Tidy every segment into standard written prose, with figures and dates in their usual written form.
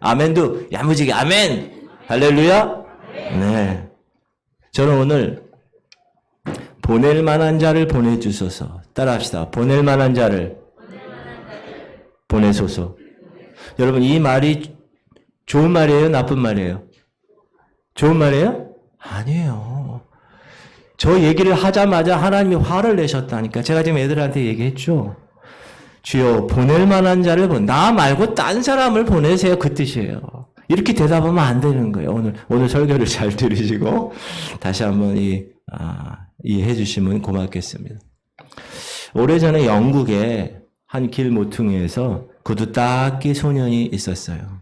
아멘도 야무지게 아멘. 할렐루야. 네. 저는 오늘 보낼 만한 자를 보내주소서. 따라합시다. 보낼 만한 자를 보내소서. 여러분, 이 말이 좋은 말이에요? 나쁜 말이에요? 좋은 말이에요? 아니에요. 저 얘기를 하자마자 하나님이 화를 내셨다니까. 제가 지금 애들한테 얘기했죠. 주여, 보낼 만한 자를 나 말고 딴 사람을 보내세요. 그 뜻이에요. 이렇게 대답하면 안 되는 거예요. 오늘 설교를 잘 들으시고 다시 한번 이해해 주시면 고맙겠습니다. 오래전에 영국에 한 길 모퉁이에서 구두 닦기 소년이 있었어요.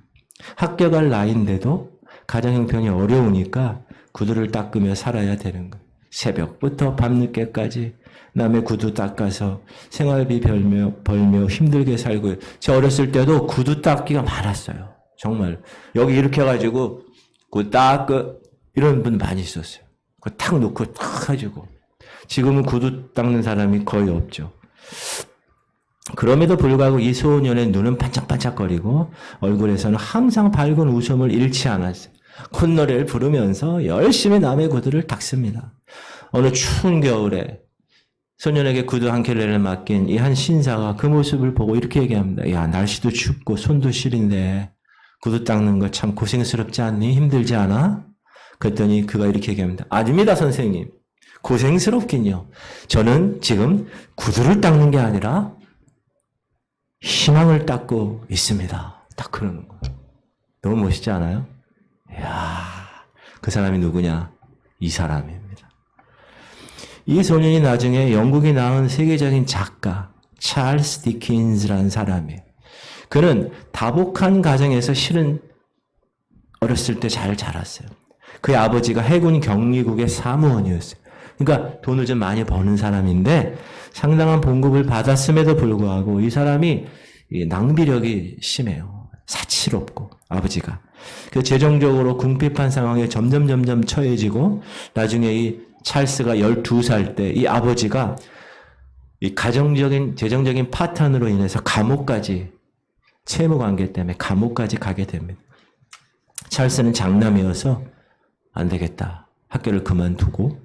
학교 갈 나이인데도 가정 형편이 어려우니까 구두를 닦으며 살아야 되는 거예요. 새벽부터 밤늦게까지 남의 구두 닦아서 생활비 벌며 힘들게 살고, 제 어렸을 때도 구두 닦기가 많았어요. 정말 여기 이렇게 해가지고 그 닦고 이런 분 많이 있었어요. 그거 탁 놓고 탁 해주고. 지금은 구두 닦는 사람이 거의 없죠. 그럼에도 불구하고 이 소년의 눈은 반짝반짝거리고 얼굴에서는 항상 밝은 웃음을 잃지 않았어요. 콧노래를 부르면서 열심히 남의 구두를 닦습니다. 어느 추운 겨울에 소년에게 구두 한 켤레를 맡긴 이 한 신사가 그 모습을 보고 이렇게 얘기합니다. 야, 날씨도 춥고 손도 시린데 구두 닦는 거 참 고생스럽지 않니? 힘들지 않아? 그랬더니 그가 이렇게 얘기합니다. 아닙니다, 선생님. 고생스럽긴요. 저는 지금 구두를 닦는 게 아니라 희망을 닦고 있습니다. 딱 그러는 거예요. 너무 멋있지 않아요? 이야, 그 사람이 누구냐? 이 사람입니다. 이 소년이 나중에 영국이 낳은 세계적인 작가 찰스 디킨스라는 사람이에요. 그는 다복한 가정에서 실은 어렸을 때 잘 자랐어요. 그의 아버지가 해군 경리국의 사무원이었어요. 그러니까 돈을 좀 많이 버는 사람인데 상당한 봉급을 받았음에도 불구하고 이 사람이 낭비력이 심해요. 사치롭고 아버지가. 그 재정적으로 궁핍한 상황에 점점 처해지고 나중에 이 찰스가 12살 때 이 아버지가 이 재정적인 파탄으로 인해서 감옥까지, 채무 관계 때문에 감옥까지 가게 됩니다. 찰스는 장남이어서 안 되겠다. 학교를 그만두고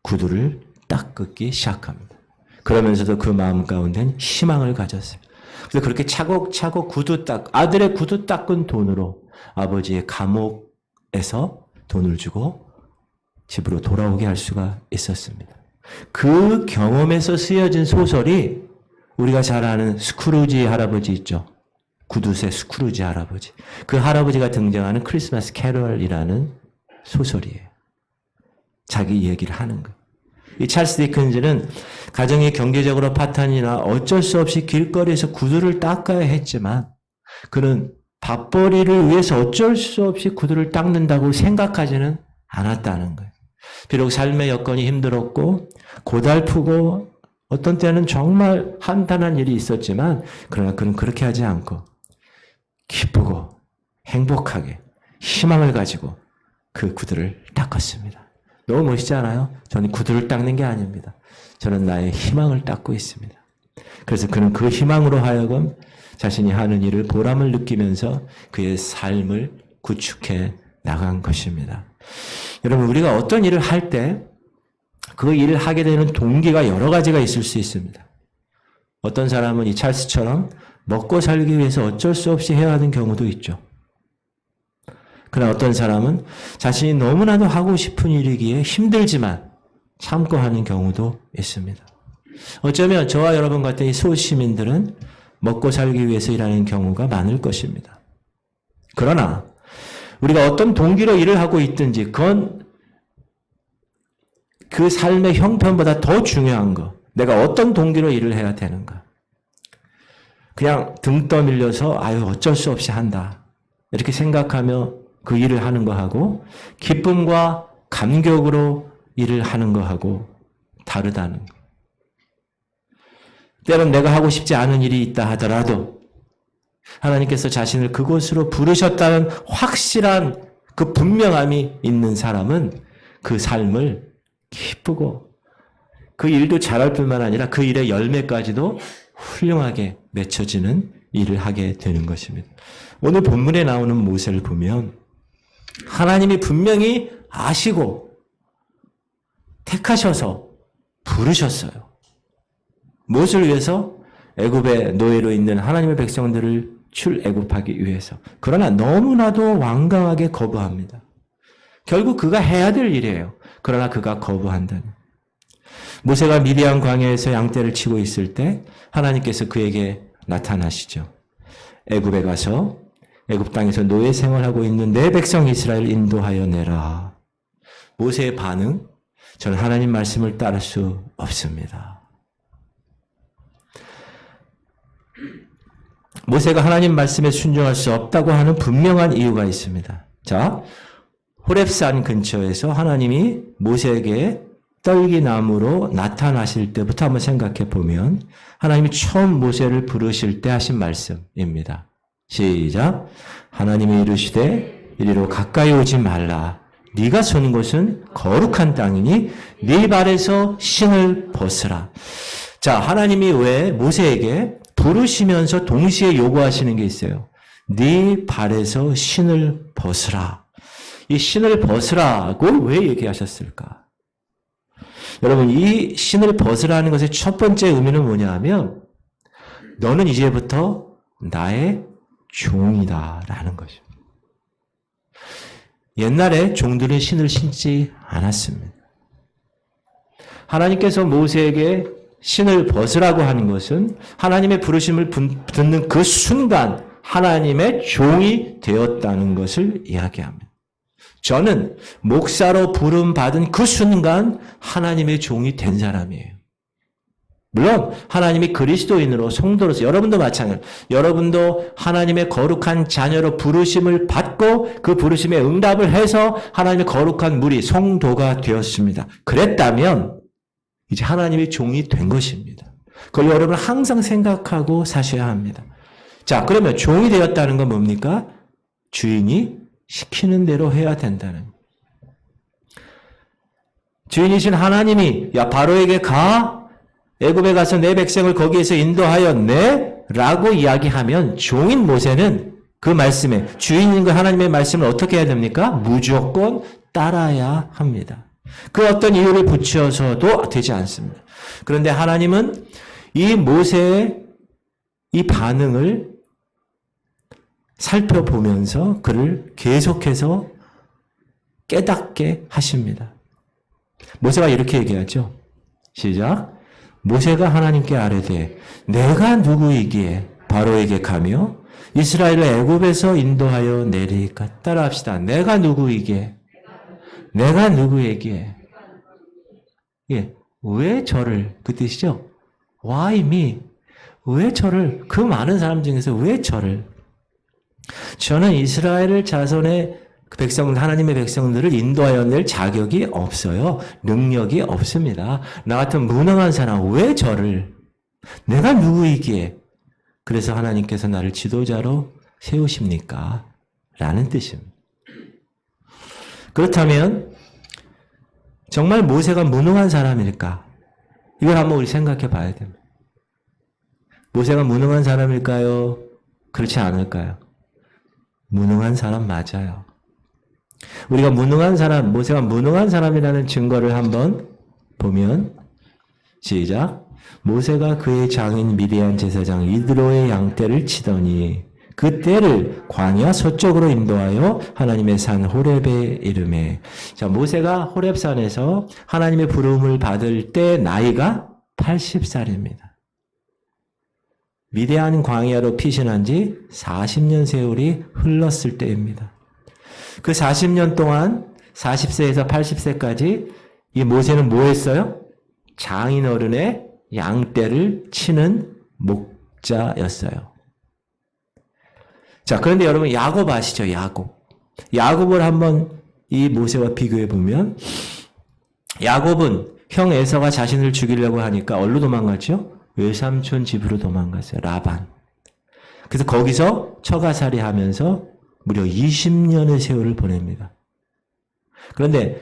구두를 닦기 시작합니다. 그러면서도 그 마음 가운데는 희망을 가졌습니다. 그래서 그렇게 차곡차곡 아들의 구두 닦은 돈으로 아버지의 감옥에서 돈을 주고 집으로 돌아오게 할 수가 있었습니다. 그 경험에서 쓰여진 소설이 우리가 잘 아는 스크루지 할아버지 있죠. 구두쇠 스크루지 할아버지. 그 할아버지가 등장하는 크리스마스 캐럴이라는 소설이에요. 자기 얘기를 하는 거예요. 이 찰스 디킨즈는 가정이 경제적으로 파탄이나 어쩔 수 없이 길거리에서 구두를 닦아야 했지만 그는 밥벌이를 위해서 어쩔 수 없이 구두를 닦는다고 생각하지는 않았다는 거예요. 비록 삶의 여건이 힘들었고 고달프고 어떤 때는 정말 한탄한 일이 있었지만 그러나 그는 그렇게 하지 않고 기쁘고 행복하게 희망을 가지고 그 구두를 닦았습니다. 너무 멋있지 않아요? 저는 구두를 닦는 게 아닙니다. 저는 나의 희망을 닦고 있습니다. 그래서 그는 그 희망으로 하여금 자신이 하는 일을 보람을 느끼면서 그의 삶을 구축해 나간 것입니다. 여러분, 우리가 어떤 일을 할 때 그 일을 하게 되는 동기가 여러 가지가 있을 수 있습니다. 어떤 사람은 이 찰스처럼 먹고 살기 위해서 어쩔 수 없이 해야 하는 경우도 있죠. 그러나 어떤 사람은 자신이 너무나도 하고 싶은 일이기에 힘들지만 참고 하는 경우도 있습니다. 어쩌면 저와 여러분 같은 이 소시민들은 먹고 살기 위해서 일하는 경우가 많을 것입니다. 그러나 우리가 어떤 동기로 일을 하고 있든지 그건 그 삶의 형편보다 더 중요한 거. 내가 어떤 동기로 일을 해야 되는가. 그냥 등 떠밀려서 어쩔 수 없이 한다. 이렇게 생각하며 그 일을 하는 거하고 기쁨과 감격으로 일을 하는 거하고 다르다는 거. 때론 내가 하고 싶지 않은 일이 있다 하더라도 하나님께서 자신을 그곳으로 부르셨다는 확실한 그 분명함이 있는 사람은 그 삶을 기쁘고 그 일도 잘할 뿐만 아니라 그 일의 열매까지도 훌륭하게 맺혀지는 일을 하게 되는 것입니다. 오늘 본문에 나오는 모세를 보면 하나님이 분명히 아시고 택하셔서 부르셨어요. 무엇을 위해서? 애굽의 노예로 있는 하나님의 백성들을 출애굽하기 위해서. 그러나 너무나도 완강하게 거부합니다. 결국 그가 해야 될 일이에요. 그러나 그가 거부한다는. 모세가 미디안 광야에서 양떼를 치고 있을 때 하나님께서 그에게 나타나시죠. 애굽에 가서 애굽 땅에서 노예 생활하고 있는 내 백성 이스라엘 인도하여 내라. 모세의 반응, 저는 하나님 말씀을 따를 수 없습니다. 모세가 하나님 말씀에 순종할 수 없다고 하는 분명한 이유가 있습니다. 자, 호렙산 근처에서 하나님이 모세에게 떨기나무로 나타나실 때부터 한번 생각해 보면 하나님이 처음 모세를 부르실 때 하신 말씀입니다. 시작. 하나님이 이르시되 이리로 가까이 오지 말라. 네가 서는 곳은 거룩한 땅이니 네 발에서 신을 벗으라. 자, 하나님이 왜 모세에게 부르시면서 동시에 요구하시는 게 있어요. 네 발에서 신을 벗으라. 이 신을 벗으라고 왜 얘기하셨을까? 여러분, 이 신을 벗으라는 것의 첫 번째 의미는 뭐냐 하면 너는 이제부터 나의 종이다라는 것이죠. 옛날에 종들은 신을 신지 않았습니다. 하나님께서 모세에게 신을 벗으라고 하는 것은 하나님의 부르심을 듣는 그 순간 하나님의 종이 되었다는 것을 이야기합니다. 저는 목사로 부름받은 그 순간 하나님의 종이 된 사람이에요. 물론 하나님이 그리스도인으로 성도로서 여러분도 마찬가지예요. 여러분도 하나님의 거룩한 자녀로 부르심을 받고 그 부르심에 응답을 해서 하나님의 거룩한 무리 성도가 되었습니다. 그랬다면 이제 하나님의 종이 된 것입니다. 그걸 여러분 항상 생각하고 사셔야 합니다. 자, 그러면 종이 되었다는 건 뭡니까? 주인이 시키는 대로 해야 된다는. 주인이신 하나님이 야 바로에게 가, 애굽에 가서 내 백성을 거기에서 인도하여 내 라고 이야기하면 종인 모세는 그 말씀에 주인인 그 하나님의 말씀을 어떻게 해야 됩니까? 무조건 따라야 합니다. 그 어떤 이유를 붙여서도 되지 않습니다. 그런데 하나님은 이 모세의 이 반응을 살펴보면서 그를 계속해서 깨닫게 하십니다. 모세가 이렇게 얘기하죠. 시작. 모세가 하나님께 아뢰되 내가 누구이기에 바로에게 가며 이스라엘을 애굽에서 인도하여 내리까. 따라합시다. 내가 누구이기에 내가 누구에게 예, 왜 저를 그 뜻이죠? Why me? 왜 저를 그 많은 사람 중에서 왜 저를 저는 이스라엘 자손의 백성, 하나님의 백성들을 인도하여 낼 자격이 없어요. 능력이 없습니다. 나 같은 무능한 사람, 왜 저를? 내가 누구이기에? 그래서 하나님께서 나를 지도자로 세우십니까? 라는 뜻입니다. 그렇다면, 정말 모세가 무능한 사람일까? 이걸 한번 우리 생각해 봐야 됩니다. 모세가 무능한 사람일까요? 그렇지 않을까요? 무능한 사람 맞아요. 우리가 무능한 사람, 모세가 무능한 사람이라는 증거를 한번 보면 시작. 모세가 그의 장인 미디안 제사장 이드로의 양떼를 치더니 그 떼를 광야 서쪽으로 인도하여 하나님의 산 호렙에 이르매. 자, 모세가 호렙산에서 하나님의 부름을 받을 때 나이가 80살입니다. 미디안 광야로 피신한 지 40년 세월이 흘렀을 때입니다. 그 40년 동안 40세에서 80세까지 이 모세는 뭐 했어요? 장인어른의 양떼를 치는 목자였어요. 자, 그런데 여러분 야곱 아시죠? 야곱. 야곱을 한번 이 모세와 비교해 보면 야곱은 형 에서가 자신을 죽이려고 하니까 어디로 도망갔죠? 외삼촌 집으로 도망갔어요. 라반. 그래서 거기서 처가살이 하면서 무려 20년의 세월을 보냅니다. 그런데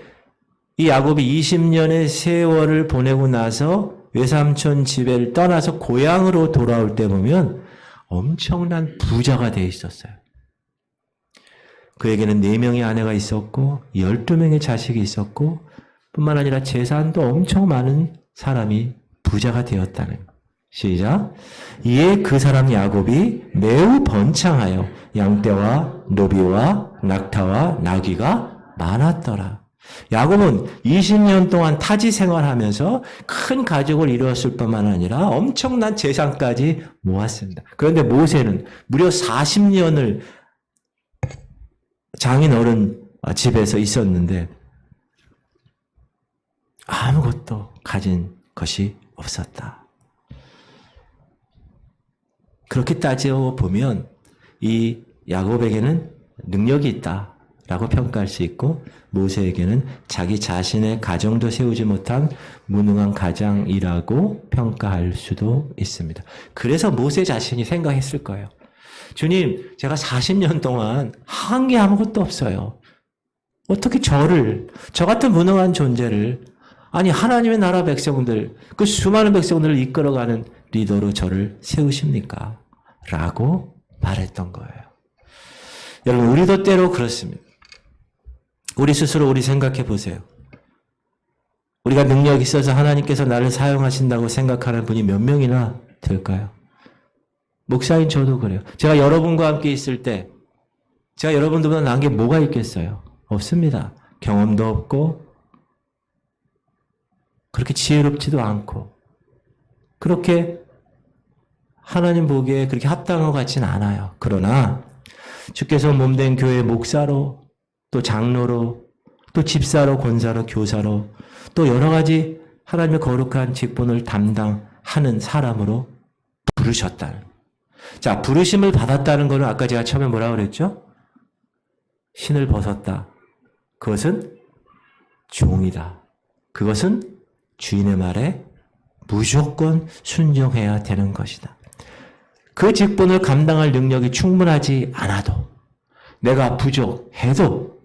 이 야곱이 20년의 세월을 보내고 나서 외삼촌 집을 떠나서 고향으로 돌아올 때 보면 엄청난 부자가 돼 있었어요. 그에게는 4명의 아내가 있었고 12명의 자식이 있었고 뿐만 아니라 재산도 엄청 많은 사람이 부자가 되었다는 거예요. 시작. 이에 그 사람 야곱이 매우 번창하여 양떼와 노비와 낙타와 나귀가 많았더라. 야곱은 20년 동안 타지 생활하면서 큰 가족을 이루었을 뿐만 아니라 엄청난 재산까지 모았습니다. 그런데 모세는 무려 40년을 장인어른 집에서 있었는데 아무것도 가진 것이 없었다. 그렇게 따져보면 이 야곱에게는 능력이 있다라고 평가할 수 있고 모세에게는 자기 자신의 가정도 세우지 못한 무능한 가장이라고 평가할 수도 있습니다. 그래서 모세 자신이 생각했을 거예요. 주님, 제가 40년 동안 한 게 아무것도 없어요. 어떻게 저 같은 무능한 존재를, 아니 하나님의 나라 백성들, 그 수많은 백성들을 이끌어가는 리더로 저를 세우십니까? 라고 말했던 거예요. 여러분, 우리도 때로 그렇습니다. 우리 스스로 우리 생각해 보세요. 우리가 능력이 있어서 하나님께서 나를 사용하신다고 생각하는 분이 몇 명이나 될까요? 목사인 저도 그래요. 제가 여러분과 함께 있을 때 제가 여러분들보다 나은 게 뭐가 있겠어요? 없습니다. 경험도 없고 그렇게 지혜롭지도 않고 그렇게 하나님 보기에 그렇게 합당한 것 같지는 않아요. 그러나 주께서 몸된 교회 목사로 또 장로로 또 집사로 권사로 교사로 또 여러 가지 하나님의 거룩한 직분을 담당하는 사람으로 부르셨다는. 자, 부르심을 받았다는 것은 아까 제가 처음에 뭐라고 그랬죠? 신을 벗었다. 그것은 종이다. 그것은 주인의 말에 무조건 순종해야 되는 것이다. 그 직분을 감당할 능력이 충분하지 않아도 내가 부족해도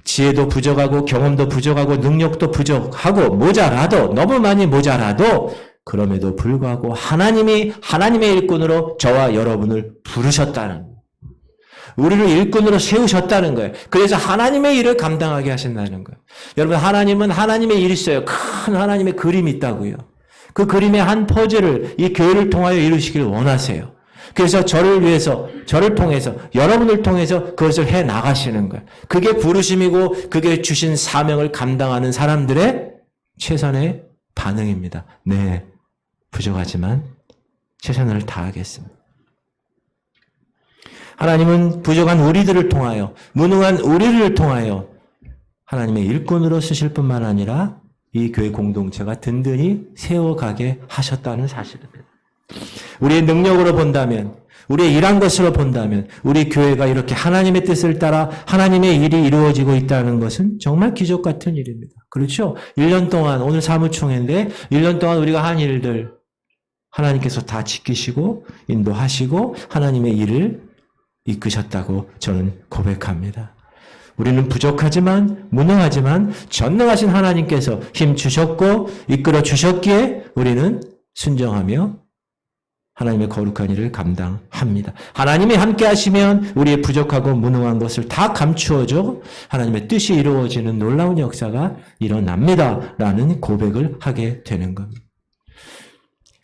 지혜도 부족하고 경험도 부족하고 능력도 부족하고 모자라도 너무 많이 모자라도 그럼에도 불구하고 하나님이 하나님의 일꾼으로 저와 여러분을 부르셨다는 우리를 일꾼으로 세우셨다는 거예요. 그래서 하나님의 일을 감당하게 하신다는 거예요. 여러분 하나님은 하나님의 일이 있어요. 큰 하나님의 그림이 있다고요. 그 그림의 한 퍼즐을 이 교회를 통하여 이루시길 원하세요. 그래서 저를 위해서, 저를 통해서, 여러분을 통해서 그것을 해 나가시는 거예요. 그게 부르심이고 그게 주신 사명을 감당하는 사람들의 최선의 반응입니다. 네, 부족하지만 최선을 다하겠습니다. 하나님은 부족한 우리들을 통하여, 무능한 우리를 통하여 하나님의 일꾼으로 쓰실 뿐만 아니라 이 교회 공동체가 든든히 세워가게 하셨다는 사실입니다. 우리의 능력으로 본다면, 우리의 일한 것으로 본다면 우리 교회가 이렇게 하나님의 뜻을 따라 하나님의 일이 이루어지고 있다는 것은 정말 기적 같은 일입니다. 그렇죠? 1년 동안, 오늘 사무총회인데 1년 동안 우리가 한 일들 하나님께서 다 지키시고 인도하시고 하나님의 일을 이끄셨다고 저는 고백합니다. 우리는 부족하지만 무능하지만 전능하신 하나님께서 힘 주셨고 이끌어 주셨기에 우리는 순종하며 하나님의 거룩한 일을 감당합니다. 하나님이 함께 하시면 우리의 부족하고 무능한 것을 다 감추어줘 하나님의 뜻이 이루어지는 놀라운 역사가 일어납니다. 라는 고백을 하게 되는 겁니다.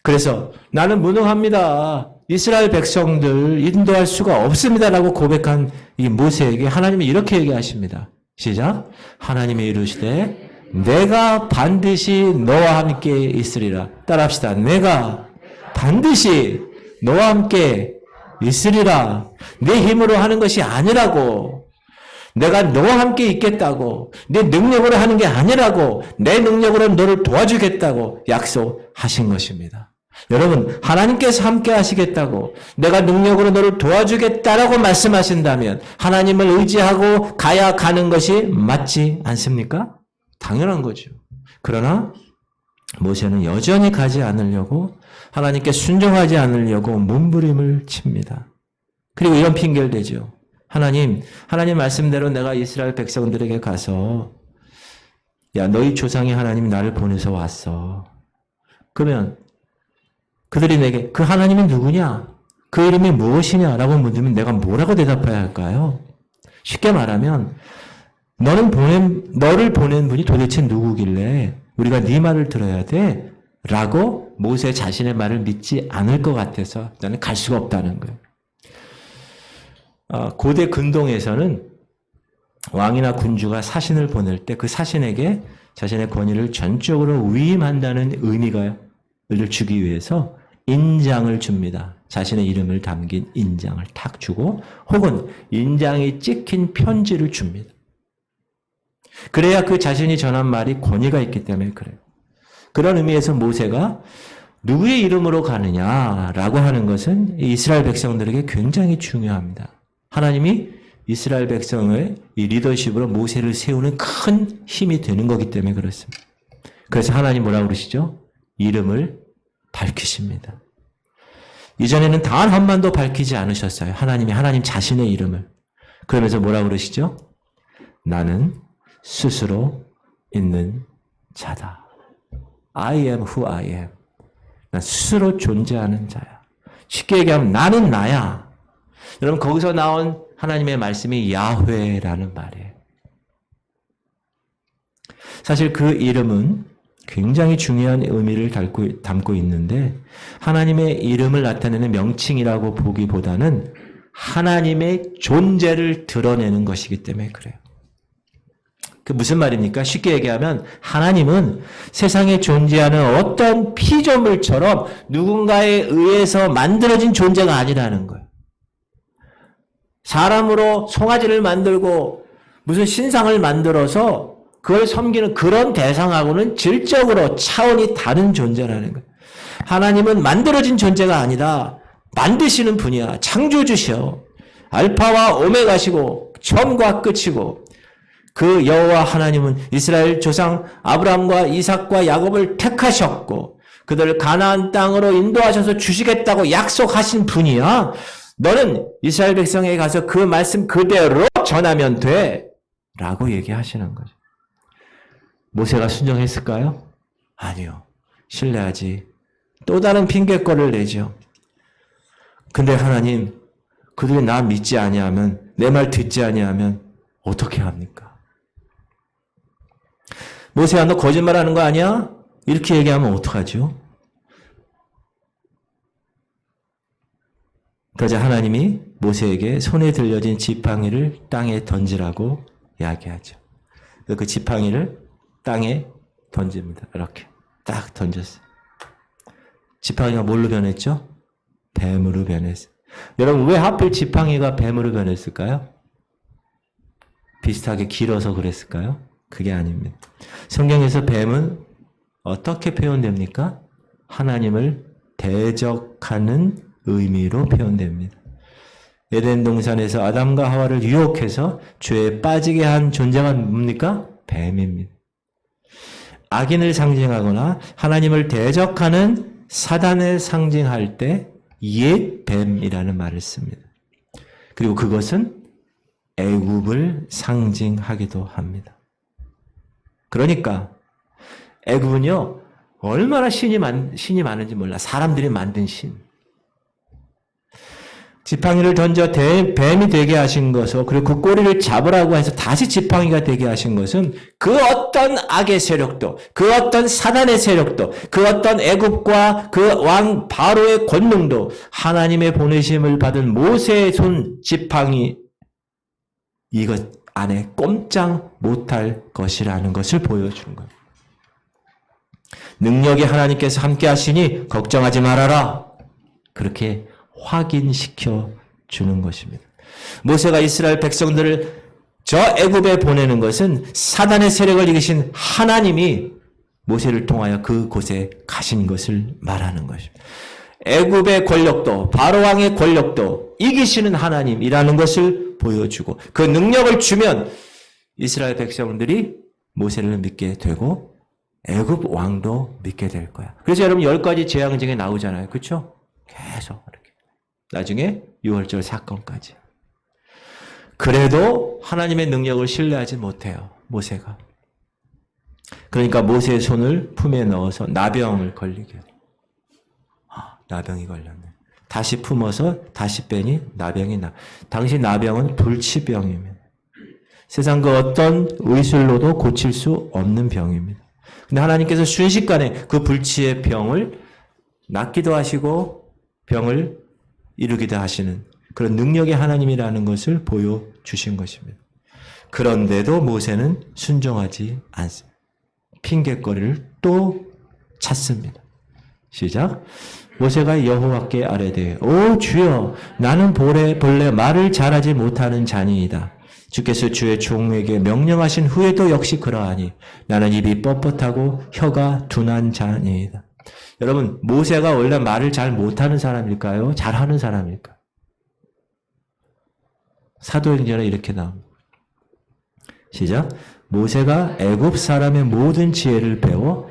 그래서 나는 무능합니다. 이스라엘 백성들 인도할 수가 없습니다. 라고 고백한 이 모세에게 하나님이 이렇게 얘기하십니다. 시작. 하나님이 이르시되 내가 반드시 너와 함께 있으리라. 따라합시다. 내가 반드시 너와 함께 있으리라. 내 힘으로 하는 것이 아니라고. 내가 너와 함께 있겠다고. 내 능력으로 하는 게 아니라고. 내 능력으로 너를 도와주겠다고 약속하신 것입니다. 여러분, 하나님께서 함께 하시겠다고 내가 능력으로 너를 도와주겠다라고 말씀하신다면 하나님을 의지하고 가야 가는 것이 맞지 않습니까? 당연한 거죠. 그러나 모세는 여전히 가지 않으려고 하나님께 순종하지 않으려고 몸부림을 칩니다. 그리고 이런 핑계를 대죠. 하나님 말씀대로 내가 이스라엘 백성들에게 가서 야 너희 조상의 하나님이 나를 보내서 왔어. 그러면 그들이 내게 그 하나님이 누구냐? 그 이름이 무엇이냐? 라고 묻으면 내가 뭐라고 대답해야 할까요? 쉽게 말하면 너를 보낸 분이 도대체 누구길래 우리가 네 말을 들어야 돼? 라고 모세 자신의 말을 믿지 않을 것 같아서 나는 갈 수가 없다는 거예요. 고대 근동에서는 왕이나 군주가 사신을 보낼 때 그 사신에게 자신의 권위를 전적으로 위임한다는 의미를 주기 위해서 인장을 줍니다. 자신의 이름을 담긴 인장을 탁 주고 혹은 인장이 찍힌 편지를 줍니다. 그래야 그 자신이 전한 말이 권위가 있기 때문에 그래요. 그런 의미에서 모세가 누구의 이름으로 가느냐라고 하는 것은 이스라엘 백성들에게 굉장히 중요합니다. 하나님이 이스라엘 백성의 이 리더십으로 모세를 세우는 큰 힘이 되는 거기 때문에 그렇습니다. 그래서 하나님 뭐라고 그러시죠? 이름을 밝히십니다. 이전에는 단 한 번도 밝히지 않으셨어요. 하나님이 하나님 자신의 이름을. 그러면서 뭐라고 그러시죠? 나는 스스로 있는 자다. I am who I am. 난 스스로 존재하는 자야. 쉽게 얘기하면 나는 나야. 여러분 거기서 나온 하나님의 말씀이 야훼라는 말이에요. 사실 그 이름은 굉장히 중요한 의미를 담고 있는데 하나님의 이름을 나타내는 명칭이라고 보기보다는 하나님의 존재를 드러내는 것이기 때문에 그래요. 그 무슨 말입니까? 쉽게 얘기하면 하나님은 세상에 존재하는 어떤 피조물처럼 누군가에 의해서 만들어진 존재가 아니라는 거예요. 사람으로 송아지를 만들고 무슨 신상을 만들어서 그걸 섬기는 그런 대상하고는 질적으로 차원이 다른 존재라는 거예요. 하나님은 만들어진 존재가 아니라 만드시는 분이야. 창조주셔. 알파와 오메가시고 처음과 끝이고 그 여호와 하나님은 이스라엘 조상 아브라함과 이삭과 야곱을 택하셨고 그들을 가나안 땅으로 인도하셔서 주시겠다고 약속하신 분이야. 너는 이스라엘 백성에게 가서 그 말씀 그대로 전하면 돼. 라고 얘기하시는 거죠. 모세가 순종했을까요? 아니요. 신뢰하지. 또 다른 핑계거리를 내죠. 근데 하나님, 그들이 나 믿지 아니하면, 내 말 듣지 아니하면 어떻게 합니까? 모세야, 너 거짓말하는 거 아니야? 이렇게 얘기하면 어떡하죠? 그러자 하나님이 모세에게 손에 들려진 지팡이를 땅에 던지라고 이야기하죠. 그 지팡이를 땅에 던집니다. 이렇게 딱 던졌어요. 지팡이가 뭘로 변했죠? 뱀으로 변했어요. 여러분 왜 하필 지팡이가 뱀으로 변했을까요? 비슷하게 길어서 그랬을까요? 그게 아닙니다. 성경에서 뱀은 어떻게 표현됩니까? 하나님을 대적하는 의미로 표현됩니다. 에덴 동산에서 아담과 하와를 유혹해서 죄에 빠지게 한 존재가 뭡니까? 뱀입니다. 악인을 상징하거나 하나님을 대적하는 사단을 상징할 때 옛 뱀이라는 말을 씁니다. 그리고 그것은 애굽을 상징하기도 합니다. 그러니까 애굽은요 얼마나 신이 많은지 몰라. 사람들이 만든 신. 지팡이를 던져 뱀이 되게 하신 것은 그리고 그 꼬리를 잡으라고 해서 다시 지팡이가 되게 하신 것은 그 어떤 악의 세력도 그 어떤 사단의 세력도 그 어떤 애굽과 그 왕 바로의 권능도 하나님의 보내심을 받은 모세의 손 지팡이 이것 안에 꼼짝 못할 것이라는 것을 보여주는 거예요. 능력이 하나님께서 함께 하시니 걱정하지 말아라. 그렇게 확인시켜 주는 것입니다. 모세가 이스라엘 백성들을 저 애굽에 보내는 것은 사단의 세력을 이기신 하나님이 모세를 통하여 그곳에 가신 것을 말하는 것입니다. 애굽의 권력도 바로 왕의 권력도 이기시는 하나님이라는 것을 보여주고 그 능력을 주면 이스라엘 백성들이 모세를 믿게 되고 애굽 왕도 믿게 될 거야. 그래서 여러분 10가지 재앙 중에 나오잖아요. 그렇죠? 계속 이렇게. 나중에 6월절 사건까지. 그래도 하나님의 능력을 신뢰하지 못해요. 모세가. 그러니까 모세의 손을 품에 넣어서 나병을 걸리게 해요. 나병이 걸렸네. 다시 품어서 다시 빼니 나병이 나. 당시 나병은 불치병입니다. 세상 그 어떤 의술로도 고칠 수 없는 병입니다. 근데 하나님께서 순식간에 그 불치의 병을 낫기도 하시고 병을 이루기도 하시는 그런 능력의 하나님이라는 것을 보여주신 것입니다. 그런데도 모세는 순종하지 않습니다. 핑계거리를 또 찾습니다. 시작. 모세가 여호와께 아뢰되 오 주여 나는 본래 말을 잘하지 못하는 자니이다. 주께서 주의 종에게 명령하신 후에도 역시 그러하니 나는 입이 뻣뻣하고 혀가 둔한 자니이다. 여러분 모세가 원래 말을 잘 못하는 사람일까요? 잘하는 사람일까요? 사도행전에 이렇게 나옵니다. 시작. 모세가 애굽 사람의 모든 지혜를 배워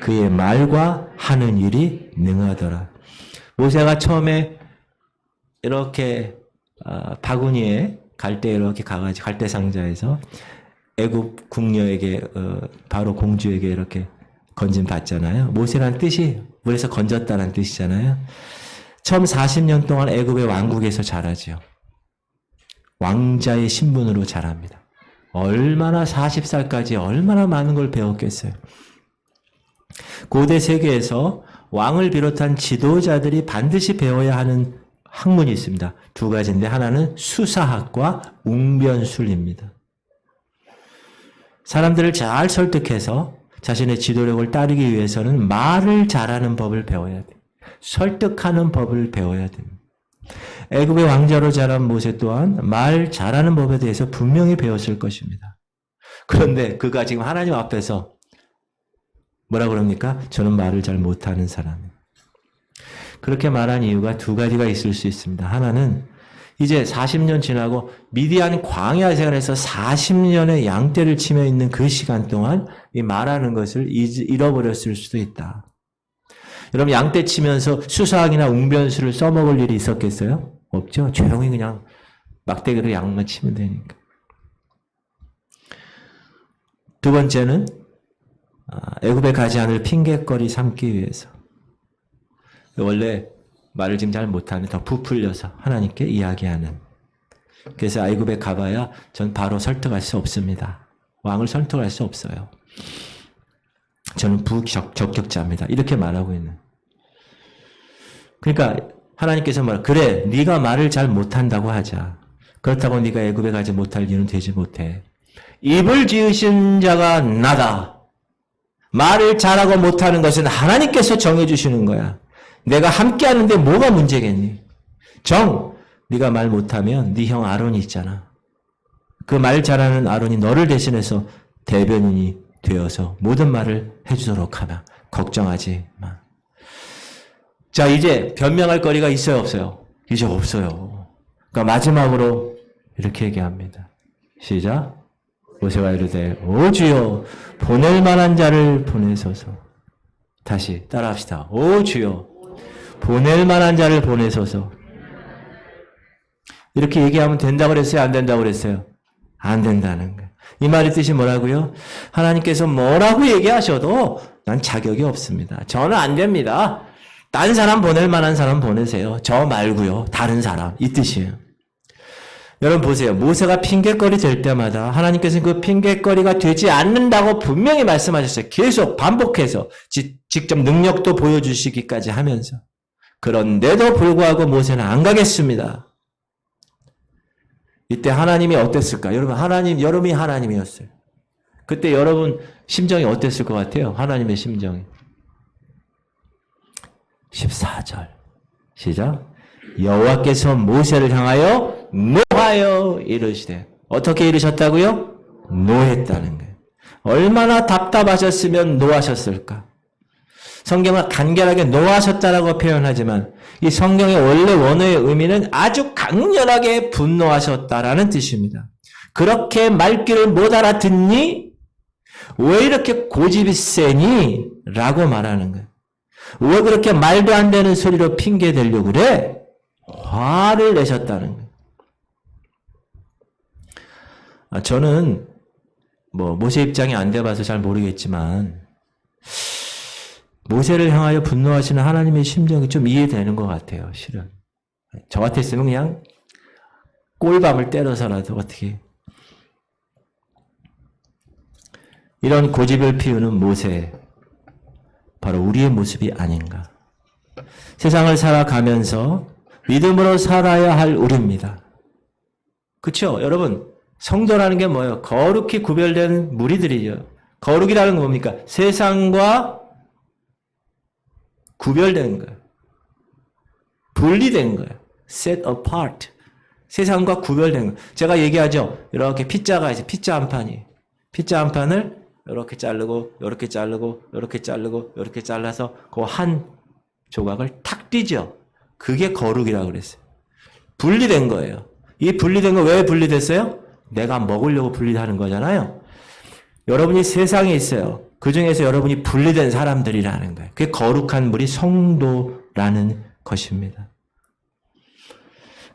그의 말과 하는 일이 능하더라. 모세가 처음에 이렇게 바구니에 갈대 이렇게 가가지고 갈대 상자에서 애굽 궁녀에게 바로 공주에게 이렇게 건진 받잖아요. 모세란 뜻이 물에서 건졌다는 뜻이잖아요. 처음 40년 동안 애굽의 왕국에서 자라죠. 왕자의 신분으로 자랍니다. 얼마나 40살까지 얼마나 많은 걸 배웠겠어요. 고대 세계에서 왕을 비롯한 지도자들이 반드시 배워야 하는 학문이 있습니다. 두 가지인데 하나는 수사학과 웅변술입니다. 사람들을 잘 설득해서 자신의 지도력을 따르기 위해서는 말을 잘하는 법을 배워야 돼요. 설득하는 법을 배워야 됩니다. 애굽의 왕자로 자란 모세 또한 말 잘하는 법에 대해서 분명히 배웠을 것입니다. 그런데 그가 지금 하나님 앞에서 뭐라 그럽니까? 저는 말을 잘 못하는 사람이에요. 그렇게 말한 이유가 두 가지가 있을 수 있습니다. 하나는 이제 40년 지나고 미디안 광야 생활에서 40년의 양떼를 치며 있는 그 시간 동안 이 말하는 것을 잃어버렸을 수도 있다. 여러분 양떼 치면서 수사학이나 웅변술을 써먹을 일이 있었겠어요? 없죠. 조용히 그냥 막대기로 양만 치면 되니까. 두 번째는 애굽에 가지 않을 핑계거리 삼기 위해서. 원래 말을 지금 잘 못하면 더 부풀려서 하나님께 이야기하는. 그래서 애굽에 가봐야 전 바로 설득할 수 없습니다. 왕을 설득할 수 없어요. 저는 부적격자입니다. 이렇게 말하고 있는. 그러니까 하나님께서 그래 네가 말을 잘 못한다고 하자. 그렇다고 네가 애굽에 가지 못할 이유는 되지 못해. 입을 지으신 자가 나다. 말을 잘하고 못하는 것은 하나님께서 정해주시는 거야. 내가 함께 하는데 뭐가 문제겠니? 네가 말 못하면 네 형 아론이 있잖아. 그 말 잘하는 아론이 너를 대신해서 대변인이 되어서 모든 말을 해주도록 하나. 걱정하지 마. 자, 이제 변명할 거리가 있어요, 없어요? 이제 없어요. 그러니까 마지막으로 이렇게 얘기합니다. 시작. 모세가 이르되 오 주여 보낼 만한 자를 보내소서. 다시 따라합시다. 오 주여 보낼 만한 자를 보내소서. 이렇게 얘기하면 된다고 그랬어요? 안 된다고 그랬어요? 안 된다는 거예요. 이 말의 뜻이 뭐라고요? 하나님께서 뭐라고 얘기하셔도 난 자격이 없습니다. 저는 안 됩니다. 딴 사람 보낼 만한 사람 보내세요. 저 말고요. 다른 사람. 이 뜻이에요. 여러분 보세요. 모세가 핑계거리 될 때마다 하나님께서는 그 핑계거리가 되지 않는다고 분명히 말씀하셨어요. 계속 반복해서 직접 능력도 보여주시기까지 하면서. 그런데도 불구하고 모세는 안 가겠습니다. 이때 하나님이 어땠을까? 여러분이 하나님이었어요. 그때 여러분 심정이 어땠을 것 같아요? 하나님의 심정이. 14절 시작. 여호와께서 모세를 향하여 노하여 이르시되 어떻게 이르셨다고요? 노했다는 거예요. 얼마나 답답하셨으면 노하셨을까? 성경은 간결하게 노하셨다라고 표현하지만 이 성경의 원래 원어의 의미는 아주 강렬하게 분노하셨다라는 뜻입니다. 그렇게 말귀를 못 알아듣니? 왜 이렇게 고집이 세니? 라고 말하는 거예요. 왜 그렇게 말도 안 되는 소리로 핑계 대려고 그래? 화를 내셨다는 거예요. 저는 모세 입장이 안 돼봐서 잘 모르겠지만 모세를 향하여 분노하시는 하나님의 심정이 좀 이해되는 것 같아요. 실은 저 같았으면 그냥 꼴밤을 때려서라도 어떻게 이런 고집을 피우는 모세, 바로 우리의 모습이 아닌가. 세상을 살아가면서 믿음으로 살아야 할 우리입니다. 그렇죠? 여러분, 성도라는 게 뭐예요? 거룩히 구별된 무리들이죠. 거룩이라는 건 뭡니까? 세상과 구별된 거예요. 분리된 거예요. set apart. 세상과 구별된 거예요. 제가 얘기하죠. 이렇게 피자가 있어요. 피자 한 판이. 피자 한 판을 이렇게 자르고, 이렇게 자르고, 이렇게 자르고, 이렇게 잘라서 그 한 조각을 탁 띄죠. 그게 거룩이라고 그랬어요. 분리된 거예요. 이 분리된 거 왜 분리됐어요? 내가 먹으려고 분리하는 거잖아요. 여러분이 세상에 있어요. 그 중에서 여러분이 분리된 사람들이라는 거예요. 그게 거룩한 무리 성도라는 것입니다.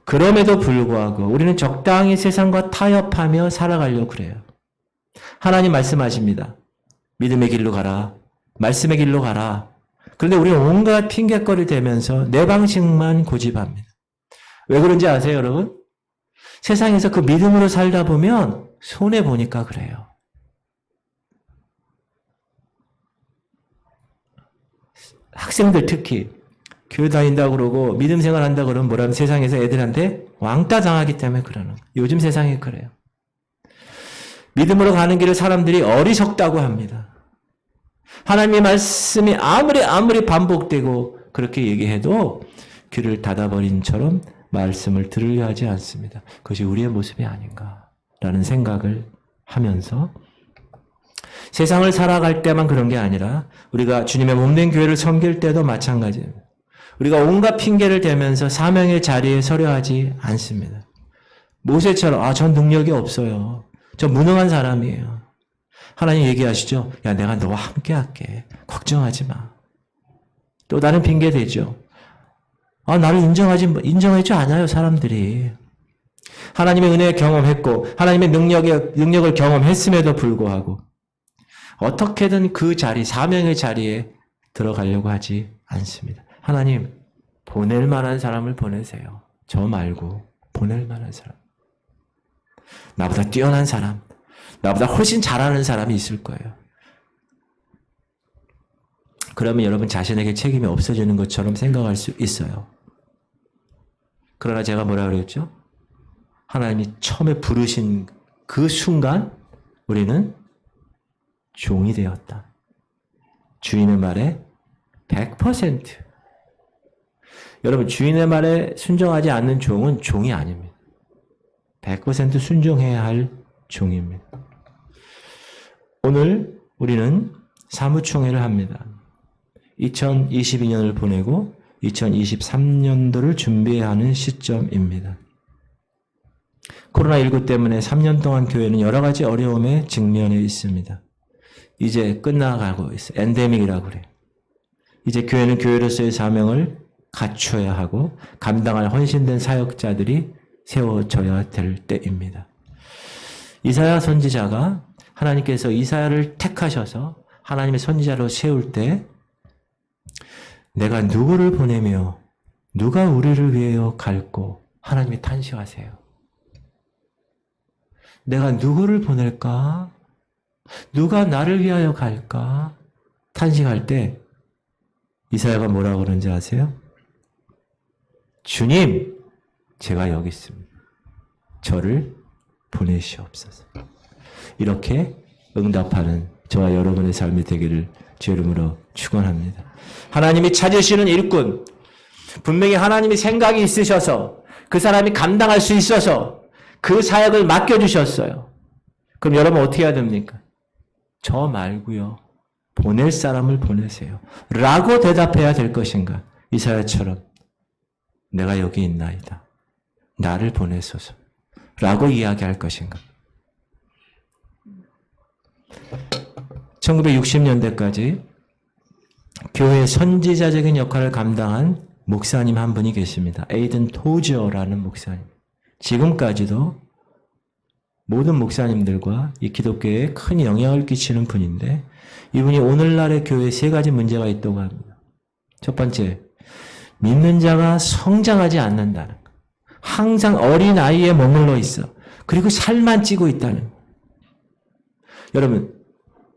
그럼에도 불구하고 우리는 적당히 세상과 타협하며 살아가려고 그래요. 하나님 말씀하십니다. 믿음의 길로 가라. 말씀의 길로 가라. 그런데 우리는 온갖 핑계거리 대면서 내 방식만 고집합니다. 왜 그런지 아세요, 여러분? 세상에서 그 믿음으로 살다 보면 손해보니까 그래요. 학생들 특히 교회 다닌다고 그러고 믿음 생활한다고 그러면 뭐라면 세상에서 애들한테 왕따 당하기 때문에 그러는 거예요. 요즘 세상이 그래요. 믿음으로 가는 길을 사람들이 어리석다고 합니다. 하나님의 말씀이 아무리 반복되고 그렇게 얘기해도 귀를 닫아버린처럼 말씀을 들으려 하지 않습니다. 그것이 우리의 모습이 아닌가라는 생각을 하면서 세상을 살아갈 때만 그런 게 아니라 우리가 주님의 몸된 교회를 섬길 때도 마찬가지입니다. 우리가 온갖 핑계를 대면서 사명의 자리에 서려 하지 않습니다. 모세처럼 전 능력이 없어요. 저 무능한 사람이에요. 하나님 얘기하시죠. 야, 내가 너와 함께 할게. 걱정하지 마. 또 다른 핑계 대죠. 나를 인정하지 않아요, 사람들이. 하나님의 은혜 경험했고, 하나님의 능력을 경험했음에도 불구하고, 어떻게든 그 자리, 사명의 자리에 들어가려고 하지 않습니다. 하나님, 보낼 만한 사람을 보내세요. 저 말고, 보낼 만한 사람. 나보다 뛰어난 사람, 나보다 훨씬 잘하는 사람이 있을 거예요. 그러면 여러분 자신에게 책임이 없어지는 것처럼 생각할 수 있어요. 그러나 제가 뭐라 그랬죠? 하나님이 처음에 부르신 그 순간 우리는 종이 되었다. 주인의 말에 100%. 여러분, 주인의 말에 순종하지 않는 종은 종이 아닙니다. 100% 순종해야 할 종입니다. 오늘 우리는 사무총회를 합니다. 2022년을 보내고 2023년도를 준비해야 하는 시점입니다. 코로나19 때문에 3년 동안 교회는 여러 가지 어려움에 직면해 있습니다. 이제 끝나가고 있어요. 엔데믹이라고 그래요. 이제 교회는 교회로서의 사명을 갖춰야 하고 감당할 헌신된 사역자들이 세워져야 될 때입니다. 이사야 선지자가 하나님께서 이사야를 택하셔서 하나님의 선지자로 세울 때 내가 누구를 보내며 누가 우리를 위하여 갈고 하나님이 탄식하세요. 내가 누구를 보낼까? 누가 나를 위하여 갈까? 탄식할 때 이사야가 뭐라고 그러는지 아세요? 주님, 제가 여기 있습니다. 저를 보내시옵소서. 이렇게 응답하는 저와 여러분의 삶이 되기를 주의 이름으로 축원합니다. 하나님이 찾으시는 일꾼, 분명히 하나님이 생각이 있으셔서 그 사람이 감당할 수 있어서 그 사역을 맡겨주셨어요. 그럼 여러분 어떻게 해야 됩니까? 저 말고요. 보낼 사람을 보내세요. 라고 대답해야 될 것인가? 이사야처럼 내가 여기 있나이다. 나를 보내소서. 라고 이야기할 것인가? 1960년대까지 교회의 선지자적인 역할을 감당한 목사님 한 분이 계십니다. 에이든 토저라는 목사님. 지금까지도 모든 목사님들과 이 기독교에 큰 영향을 끼치는 분인데 이분이 오늘날의 교회에 세 가지 문제가 있다고 합니다. 첫 번째, 믿는 자가 성장하지 않는다는 것. 항상 어린아이에 머물러 있어. 그리고 살만 찌고 있다는 것. 여러분,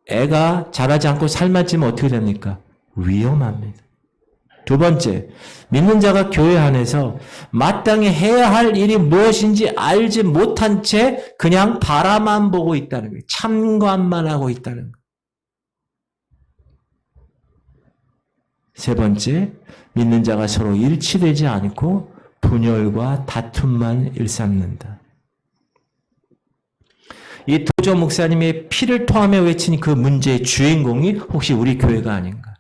애가 자라지 않고 삶아지면 어떻게 됩니까? 위험합니다. 두 번째, 믿는 자가 교회 안에서 마땅히 해야 할 일이 무엇인지 알지 못한 채 그냥 바라만 보고 있다는 거예요. 참관만 하고 있다는 거예요. 세 번째, 믿는 자가 서로 일치되지 않고 분열과 다툼만 일삼는다. 이 도저 목사님의 피를 토하며 외친 그 문제의 주인공이 혹시 우리 교회가 아닌가?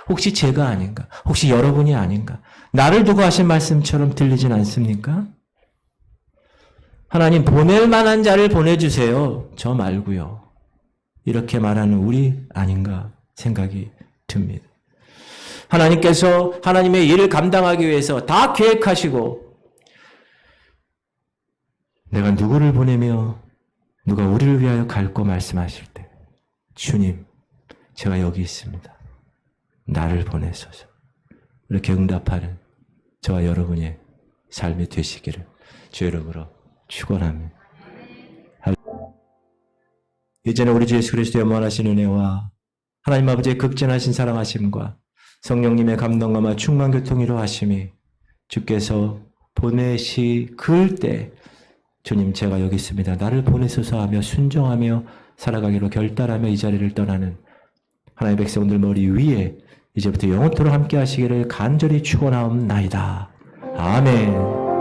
혹시 제가 아닌가? 혹시 여러분이 아닌가? 나를 두고 하신 말씀처럼 들리진 않습니까? 하나님 보낼 만한 자를 보내주세요. 저 말고요. 이렇게 말하는 우리 아닌가 생각이 듭니다. 하나님께서 하나님의 일을 감당하기 위해서 다 계획하시고 내가 누구를 보내며 누가 우리를 위하여 갈고 말씀하실 때 주님, 제가 여기 있습니다. 나를 보내소서. 이렇게 응답하는 저와 여러분의 삶이 되시기를 주 이름으로 축원합니다. 이제는 우리 주 예수 그리스도의 무한하신 은혜와 하나님 아버지의 극진하신 사랑하심과 성령님의 감동감화 충만 교통이로 하심이 주께서 보내시길 때 주님 제가 여기 있습니다. 나를 보내소서 하며 순종하며 살아가기로 결단하며 이 자리를 떠나는 하나님의 백성들 머리 위에 이제부터 영원토록 함께 하시기를 간절히 축원하옵나이다. 아멘.